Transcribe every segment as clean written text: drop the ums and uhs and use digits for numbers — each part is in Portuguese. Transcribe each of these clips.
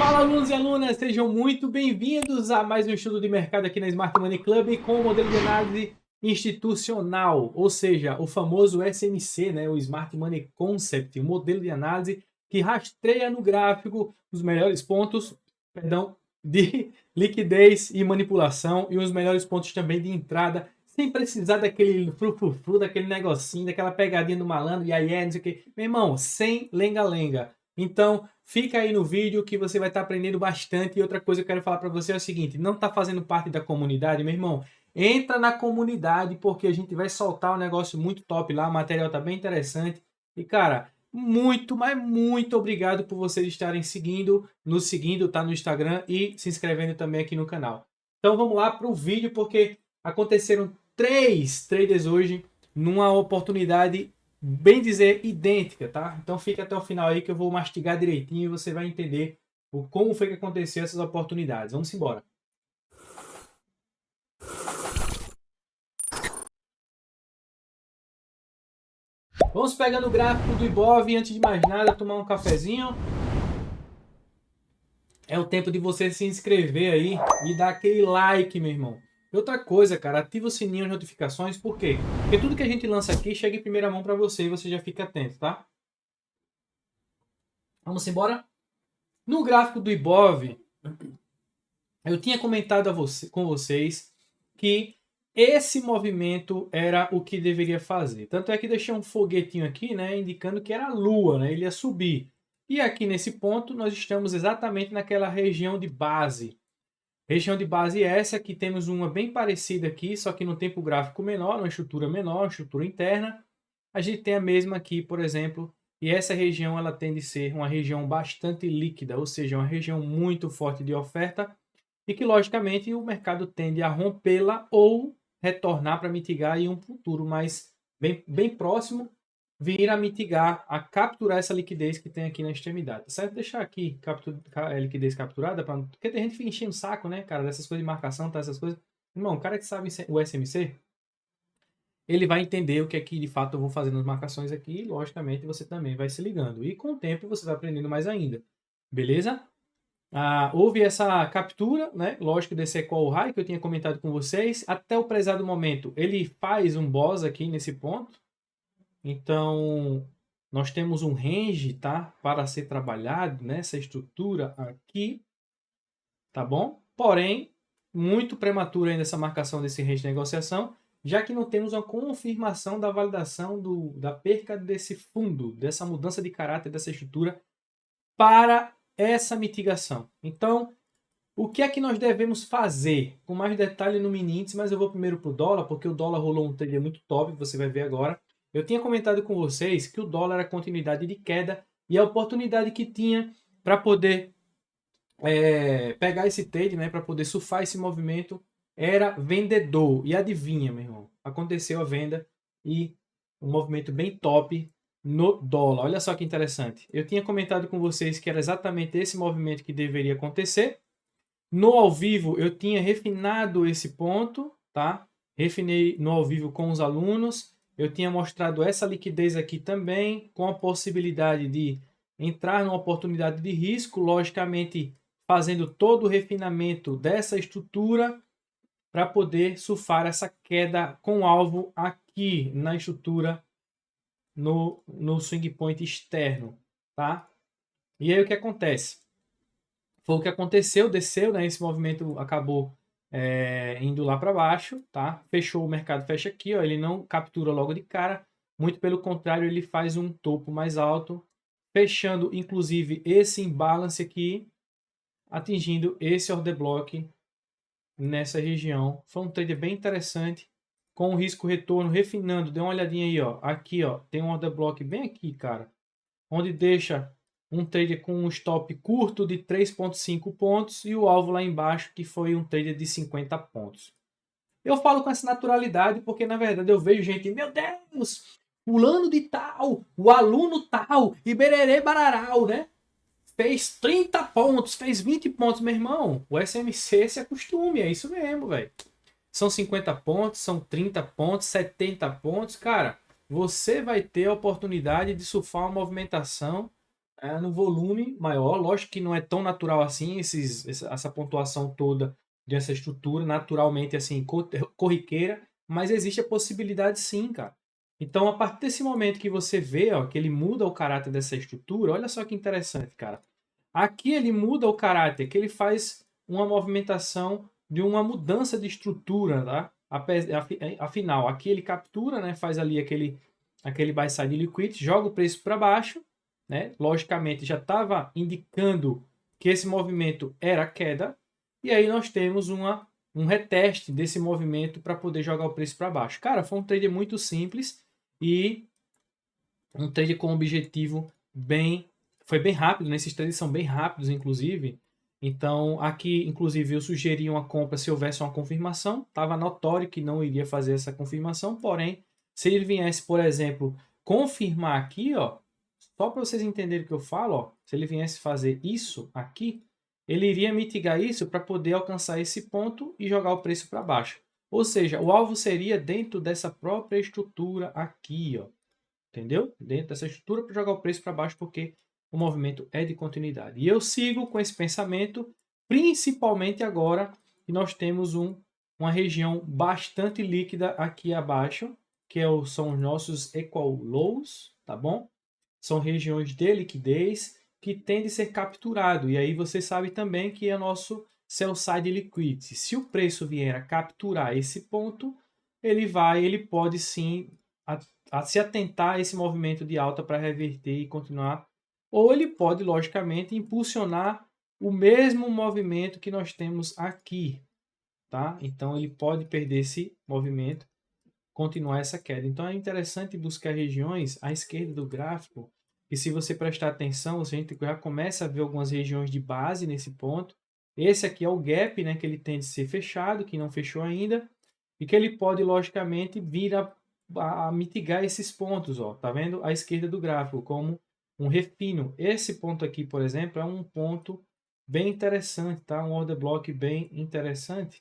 Fala, alunos e alunas, sejam muito bem-vindos a mais um estudo de mercado aqui na Smart Money Club com o modelo de análise institucional, ou seja, o famoso SMC, né, o Smart Money Concept, o modelo de análise que rastreia no gráfico os melhores pontos, de liquidez e manipulação e os melhores pontos também de entrada, sem precisar daquele frufru, daquele negocinho, daquela pegadinha do malandro, e aí não sei o que. Meu irmão, sem lenga-lenga. Então, fica aí no vídeo que você vai estar aprendendo bastante. E outra coisa que eu quero falar para você é o seguinte: não está fazendo parte da comunidade, meu irmão? Entra na comunidade porque a gente vai soltar um negócio muito top lá. O material tá bem interessante. E, cara, muito, mas muito obrigado por vocês estarem nos seguindo, tá no Instagram e se inscrevendo também aqui no canal. Então vamos lá para o vídeo porque aconteceram 3 traders hoje numa oportunidade, bem dizer, idêntica, tá? Então fica até o final aí que eu vou mastigar direitinho e você vai entender como foi que aconteceu essas oportunidades. Vamos embora. Vamos pegando o gráfico do Ibov antes de mais nada, tomar um cafezinho. É o tempo de você se inscrever aí e dar aquele like, meu irmão. E outra coisa, cara, ativa o sininho de notificações, por quê? Porque tudo que a gente lança aqui chega em primeira mão para você e você já fica atento, tá? Vamos embora? No gráfico do Ibov, eu tinha comentado com vocês que esse movimento era o que deveria fazer. Tanto é que deixei um foguetinho aqui, né, indicando que era a Lua, né, ele ia subir. E aqui nesse ponto nós estamos exatamente naquela região de base. Região de base essa que temos uma bem parecida aqui, só que no tempo gráfico menor, uma estrutura menor, uma estrutura interna. A gente tem a mesma aqui, por exemplo, e essa região ela tende a ser uma região bastante líquida, ou seja, uma região muito forte de oferta e que, logicamente, o mercado tende a rompê-la ou retornar para mitigar em um futuro mais bem próximo, vir a mitigar, a capturar essa liquidez que tem aqui na extremidade, tá certo? Deixar aqui a liquidez capturada, porque tem gente que fica enchendo o saco, né, cara, dessas coisas de marcação, tá, essas coisas. Irmão, o cara que sabe o SMC, ele vai entender o que é que de fato eu vou fazer nas marcações aqui e, logicamente, você também vai se ligando. E com o tempo você vai aprendendo mais ainda, beleza? Houve essa captura, né? Lógico, desse call high que eu tinha comentado com vocês. Até o prezado momento, ele faz um boss aqui nesse ponto. Então, nós temos um range, tá? Para ser trabalhado nessa estrutura aqui, tá bom? Porém, muito prematura ainda essa marcação desse range de negociação, já que não temos uma confirmação da validação da perca desse fundo, dessa mudança de caráter dessa estrutura para essa mitigação. Então, o que é que nós devemos fazer? Com mais detalhe no mini índice, mas eu vou primeiro para o dólar, porque o dólar rolou um trade muito top, você vai ver agora. Eu tinha comentado com vocês que o dólar era continuidade de queda e a oportunidade que tinha para poder pegar esse trade, né, para poder surfar esse movimento, era vendedor. E adivinha, meu irmão, aconteceu a venda e um movimento bem top no dólar. Olha só que interessante. Eu tinha comentado com vocês que era exatamente esse movimento que deveria acontecer. No ao vivo eu tinha refinado esse ponto, tá? Refinei no ao vivo com os alunos. Eu tinha mostrado essa liquidez aqui também, com a possibilidade de entrar numa oportunidade de risco, logicamente fazendo todo o refinamento dessa estrutura para poder surfar essa queda com alvo aqui na estrutura no swing point externo, tá? E aí o que acontece? Foi o que aconteceu, desceu, né? Esse movimento acabou indo lá para baixo, tá? Fechou o mercado, fecha aqui, ó. Ele não captura logo de cara, muito pelo contrário, ele faz um topo mais alto, fechando inclusive esse imbalance aqui, atingindo esse order block nessa região. Foi um trade bem interessante, com o risco retorno refinando. Dê uma olhadinha aí, ó. Aqui, ó, tem um order block bem aqui, cara, onde deixa um trade com um stop curto de 3,5 pontos e o alvo lá embaixo que foi um trade de 50 pontos. Eu falo com essa naturalidade porque na verdade eu vejo gente, meu Deus, fulano de tal, o aluno tal, Ibererê Bararau, né? Fez 30 pontos, fez 20 pontos, meu irmão. O SMC se acostume, é isso mesmo, velho. São 50 pontos, são 30 pontos, 70 pontos, cara. Você vai ter a oportunidade de surfar uma movimentação no volume maior. Lógico que não é tão natural assim, essa pontuação toda dessa estrutura, naturalmente assim, corriqueira, mas existe a possibilidade sim, cara. Então, a partir desse momento que você vê, ó, que ele muda o caráter dessa estrutura, olha só que interessante, cara. Aqui ele muda o caráter, que ele faz uma movimentação de uma mudança de estrutura, tá? Afinal, aqui ele captura, né, faz ali aquele buy side liquidity, joga o preço para baixo, né? Logicamente já estava indicando que esse movimento era queda, e aí nós temos um reteste desse movimento para poder jogar o preço para baixo. Cara, foi um trade muito simples e um trade com objetivo foi bem rápido, né? Esses trades são bem rápidos, inclusive. Então, aqui, inclusive, eu sugeri uma compra se houvesse uma confirmação. Estava notório que não iria fazer essa confirmação, porém, se ele viesse, por exemplo, confirmar aqui, ó, só para vocês entenderem o que eu falo, ó, se ele viesse fazer isso aqui, ele iria mitigar isso para poder alcançar esse ponto e jogar o preço para baixo. Ou seja, o alvo seria dentro dessa própria estrutura aqui, ó. Entendeu? Dentro dessa estrutura para jogar o preço para baixo, porque o movimento é de continuidade. E eu sigo com esse pensamento, principalmente agora que nós temos uma região bastante líquida aqui abaixo, são os nossos equal lows, tá bom? São regiões de liquidez que tendem a ser capturado. E aí você sabe também que é nosso sell side liquidity. Se o preço vier a capturar esse ponto, ele pode sim a se atentar a esse movimento de alta para reverter e continuar. Ou ele pode, logicamente, impulsionar o mesmo movimento que nós temos aqui, tá? Então ele pode perder esse movimento, continuar essa queda. Então é interessante buscar regiões à esquerda do gráfico, e se você prestar atenção, a gente já começa a ver algumas regiões de base nesse ponto. Esse aqui é o gap, né, que ele tende a ser fechado, que não fechou ainda, e que ele pode, logicamente, vir a mitigar esses pontos, ó, tá vendo? À esquerda do gráfico, como um refino. Esse ponto aqui, por exemplo, é um ponto bem interessante, tá? Um order block bem interessante,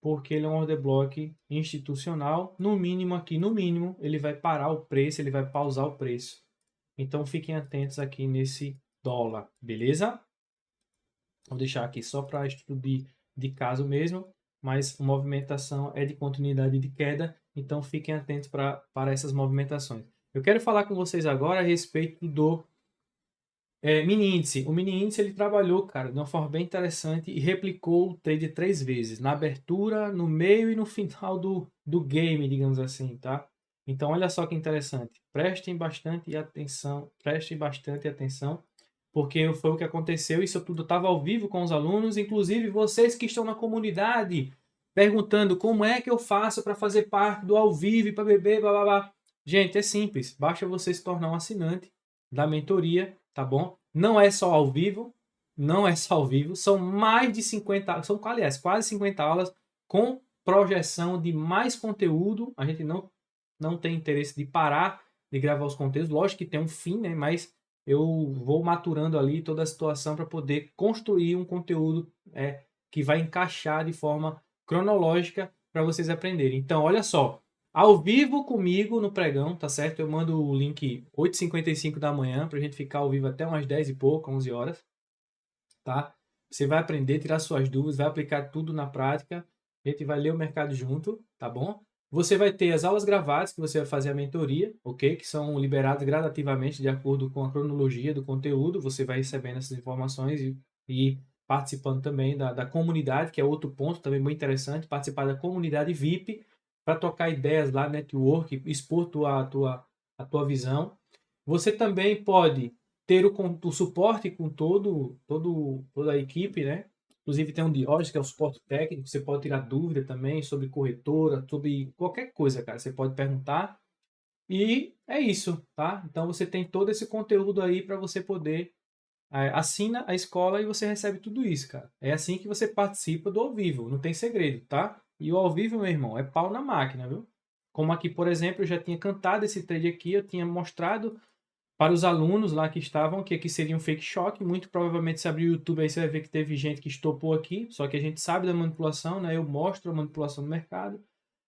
porque ele é um order block institucional, no mínimo aqui, no mínimo, ele vai parar o preço, ele vai pausar o preço. Então fiquem atentos aqui nesse dólar, beleza? Vou deixar aqui só para estudo de caso mesmo, mas a movimentação é de continuidade de queda, então fiquem atentos para essas movimentações. Eu quero falar com vocês agora a respeito do mini índice. O mini índice ele trabalhou, cara, de uma forma bem interessante e replicou o trade 3 vezes, na abertura, no meio e no final do game, digamos assim, tá? Então olha só que interessante. Prestem bastante atenção, porque foi o que aconteceu. Isso tudo estava ao vivo com os alunos, inclusive vocês que estão na comunidade, perguntando como é que eu faço para fazer parte do ao vivo, para beber, blá blá blá. Gente, é simples, basta você se tornar um assinante da mentoria, tá bom? Não é só ao vivo, não é só ao vivo, são mais de 50, são aliás, quase 50 aulas com projeção de mais conteúdo. A gente não tem interesse de parar de gravar os conteúdos, lógico que tem um fim, né? Mas eu vou maturando ali toda a situação para poder construir um conteúdo que vai encaixar de forma cronológica para vocês aprenderem. Então, olha só, ao vivo comigo no pregão, tá certo? Eu mando o link 8h55 da manhã pra gente ficar ao vivo até umas 10 e pouco, 11 horas, tá? Você vai aprender, tirar suas dúvidas, vai aplicar tudo na prática. A gente vai ler o mercado junto, tá bom? Você vai ter as aulas gravadas que você vai fazer a mentoria, ok? Que são liberadas gradativamente de acordo com a cronologia do conteúdo. Você vai recebendo essas informações e participando também da comunidade, que é outro ponto também muito interessante, participar da comunidade VIP, para tocar ideias lá, network, expor a tua visão. Você também pode ter o suporte com toda a equipe, né? Inclusive tem um Diógenes, que é o suporte técnico, você pode tirar dúvida também sobre corretora, sobre qualquer coisa, cara. Você pode perguntar. E é isso, tá? Então você tem todo esse conteúdo aí para você poder assina a escola e você recebe tudo isso, cara. É assim que você participa do ao vivo, não tem segredo, tá? E o ao vivo, meu irmão, é pau na máquina, viu? Como aqui, por exemplo, eu já tinha cantado esse trade aqui, eu tinha mostrado para os alunos lá que estavam que aqui seria um fake shock. Muito provavelmente, se abrir o YouTube aí, você vai ver que teve gente que estopou aqui, só que a gente sabe da manipulação, né? Eu mostro a manipulação do mercado.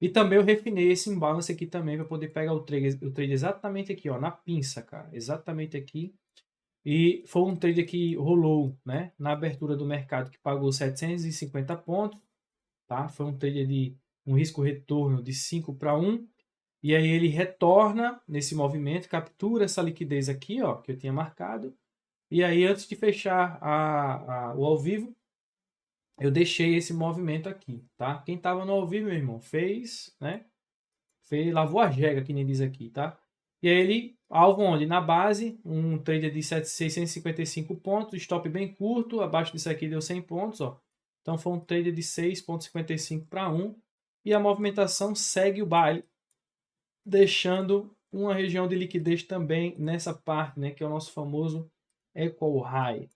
E também eu refinei esse imbalance aqui também para poder pegar o trade exatamente aqui, ó, na pinça, cara. Exatamente aqui. E foi um trade que rolou, né, na abertura do mercado, que pagou 750 pontos, tá? Foi um trade de um risco-retorno de 5 para 1. E aí ele retorna nesse movimento, captura essa liquidez aqui, ó, que eu tinha marcado. E aí, antes de fechar o ao vivo, eu deixei esse movimento aqui, tá? Quem tava no ao vivo, meu irmão, fez, né? Lavou a jega, que nem diz aqui, tá? E aí ele, alvo onde? Na base, um trader de 655 pontos, stop bem curto, abaixo disso aqui deu 100 pontos, ó. Então foi um trader de 6,55 para 1. E a movimentação segue o baile, deixando uma região de liquidez também nessa parte, né? Que é o nosso famoso Equal High.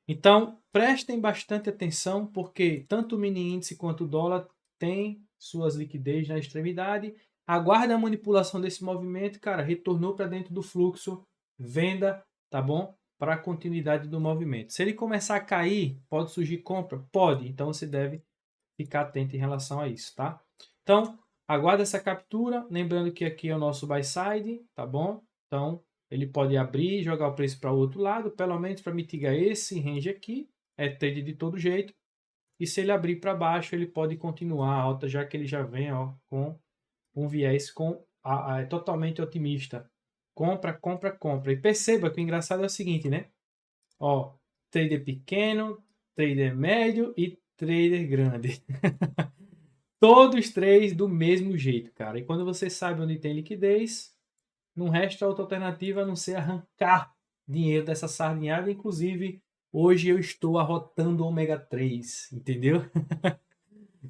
Então, prestem bastante atenção, porque tanto o mini índice quanto o dólar tem suas liquidez na extremidade. Aguarda a manipulação desse movimento, cara, retornou para dentro do fluxo, venda, tá bom? Para a continuidade do movimento. Se ele começar a cair, pode surgir compra? Pode, então você deve ficar atento em relação a isso, tá? Então, aguarda essa captura, lembrando que aqui é o nosso buy side, tá bom? Então, ele pode abrir e jogar o preço para o outro lado, pelo menos para mitigar esse range aqui, é trade de todo jeito. E se ele abrir para baixo, ele pode continuar a alta, já que ele já vem, ó, com um viés totalmente otimista. Compra, compra, compra. E perceba que o engraçado é o seguinte, né? Ó, trader pequeno, trader médio e trader grande. Todos três do mesmo jeito, cara. E quando você sabe onde tem liquidez, não resta outra alternativa a não ser arrancar dinheiro dessa sardinhada. Inclusive, hoje eu estou arrotando ômega 3, entendeu?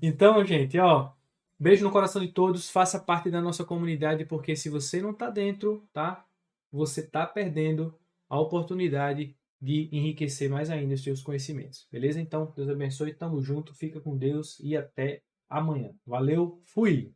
Então, gente, ó, beijo no coração de todos, faça parte da nossa comunidade, porque se você não tá dentro, tá? Você tá perdendo a oportunidade de enriquecer mais ainda os seus conhecimentos, beleza? Então, Deus abençoe, tamo junto, fica com Deus e até amanhã. Valeu, fui!